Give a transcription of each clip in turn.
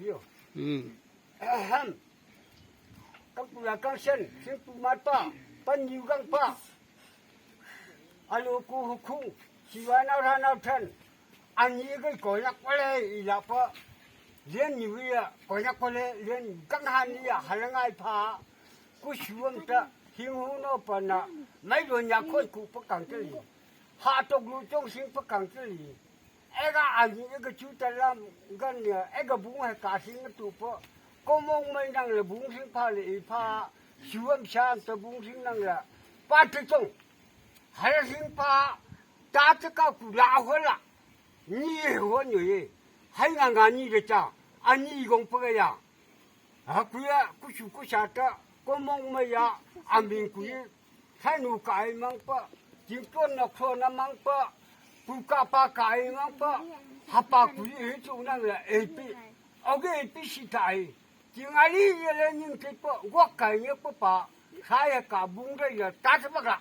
Iyo. Ahem. Kang pula kang sen, sing pumata, panyu kang pa. Alo ku hukung, siwa nào thân. Anh yi cái coi nhắc qua đây, là pa. Liên như vậy, coi nhắc qua đây, liên căng han đi à, hay ngay pa. Ku suam ta, hiu hu no pa na, mấy đôi nhà khôi cụ pa căng chơi. Hạ tộc lũ trong sinh pa căng chơi. Ega anh yi cái chú ta làm gần nhà, ega bung hay cả sinh cái tụ pa. Có mong mấy năng là bung sinh pa lệ pa, suam sang ta bung sinh năng là pa tự trong. Hay là sinh pa, ta tự cao cụ lão hơn là. Nhiều hơn nhiều hay là ngàn được cha anh đi công phải ya à kuya kusu kusata có mong mày ya anh mình kuya thay nụ cái mang pa chỉ tuân nó khô nó mang pa kuka pa cái mang pa hapa kuya hết chỗ năng là ep ok ep xí tai chỉ ngay đi lên những cái pa quắc cái nhớ pa khai cả bung đây là tát bạc à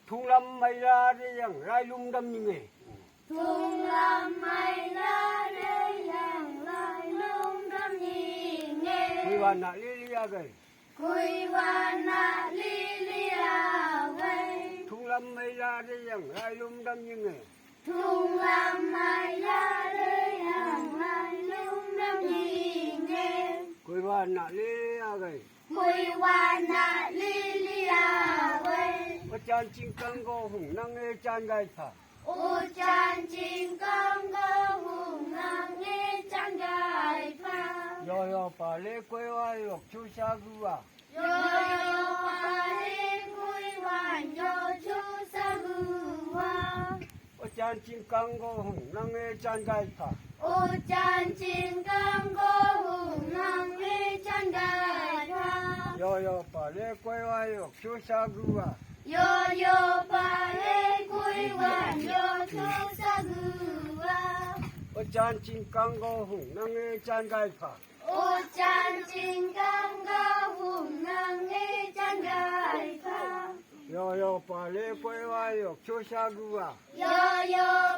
thùng lâm mày ra đi rằng rai lung đâm như này thùng lâm mày ra đi rằng rai lung đâm như này quy van nạ lilia gầy quy van nạ lilia gầy thùng lâm mày ra đi rằng rai lung đâm như này thùng lâm mày ra đi rằng rai lung đâm như này quy van nạ lilia gầy quy van nạ lilia gầy Ở chan chinh căng go hùng năng nghe chan gai thả. Ô chan chinh căng go hùng năng nghe chan gai thả. Yo pa lê quay oai lộc chu sa gu à. Yo pa lê quay oai lộc chu sa gu à. Ở chan chinh căng go hùng năng nghe chan gai thả. Ô chan chinh căng go hùng năng nghe chan gai thả. Yo pa lê quay oai lộc chu sa gu à. Yo pa lê quay oai lộc chu sa gu à. Ở chan chinh căng go hùng năng nghe chan gai thả. Ô chan chinh căng go hùng năng nghe chan gai thả. Yo pa lê quay oai lộc chu sa gu à. Yo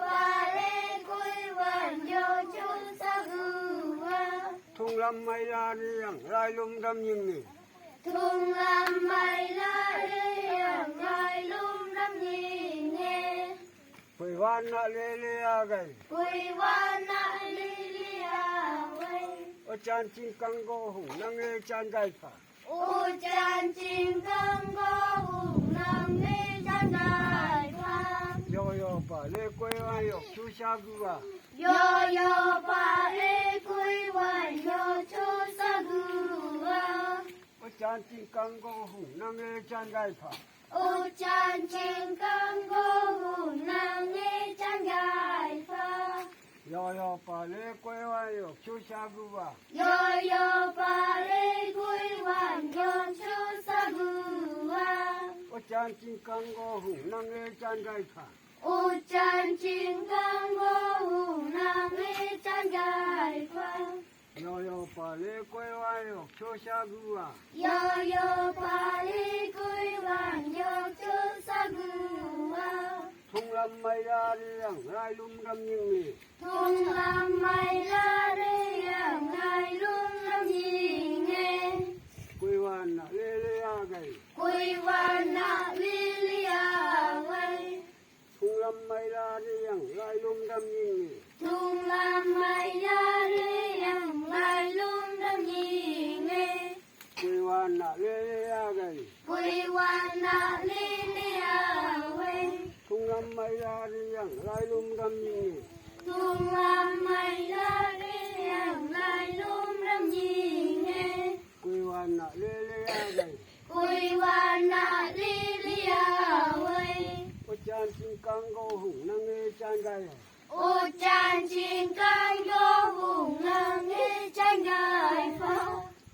pa lê quay oai lộc chu sa gu à. Thùng lâm mày ra đi rằng rai lung đâm như này. Thùng lâm mày ra đi rằng rai lung đâm như này. Quy van nạ lilia gầy. Quy van nạ lilia gầy. Ở chan chinh căng go hùng năng nghe chan gai thả. Ô chan chinh căng go hùng năng nghe chan gai thả. Yo pa lê quay oai lộc chu sa gu à. Yo pa lê quay oai lộc chu sa gu à. Ở chan chinh căng go hùng năng nghe chan gai thả. Ô chan chinh căng go hùng năng nghe chan gai thả. Yo pa lê quay oai lộc chu sa gu à. Yo pa lê quay oai lộc chu sa gu à. Ở chan chinh căng go hùng năng nghe chan gai thả. Ô chan chinh căng go hùng năng nghe chan gai thả. Yo pa lê quay oai lộc chu sa gu à. Yo pa lê quay oai lộc chu sa gu à. Thùng lâm mày ra đi rằng rai lung đâm như này. Thùng lâm mày ra đi rằng rai lung đâm như này. Quy van nạ lilia gầy. Quy van nạ lilia gầy. Thùng lâm mày ra đi rằng rai lung đâm như này. Thùng lâm mày ra đi rằng rai lung đâm như này. Quy van nạ lilia gầy. Quy van nạ lilia gầy. Thùng lâm mày ra đi rằng rai lung đâm như này. Thùng lâm mày ra đi rằng rai lung đâm như này. Quy van nạ lilia gầy. Quy van nạ lilia gầy. Ở chan chinh căng go hùng năng nghe chan gai à. Ô chan chinh căng go hùng năng nghe chan gai thả.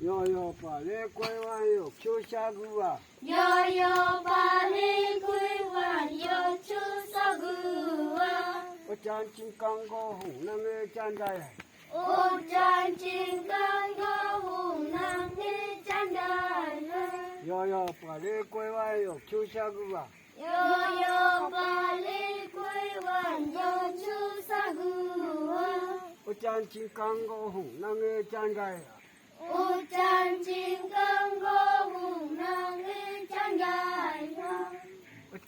Yo pa lê quay oai lộc chu sa gu à. Yo pa lê quay oai lộc chu sa gu à. Ở chan chinh căng go hùng năng nghe chan gai à. Ô chan chinh căng go hùng năng nghe chan gai thả. Yo pa lê quay oai lộc chu sa gu à. Yo pa lê quay oai lộc chu sa gu à. Ở chan chim cang go hùng năng nghe chan gai u chan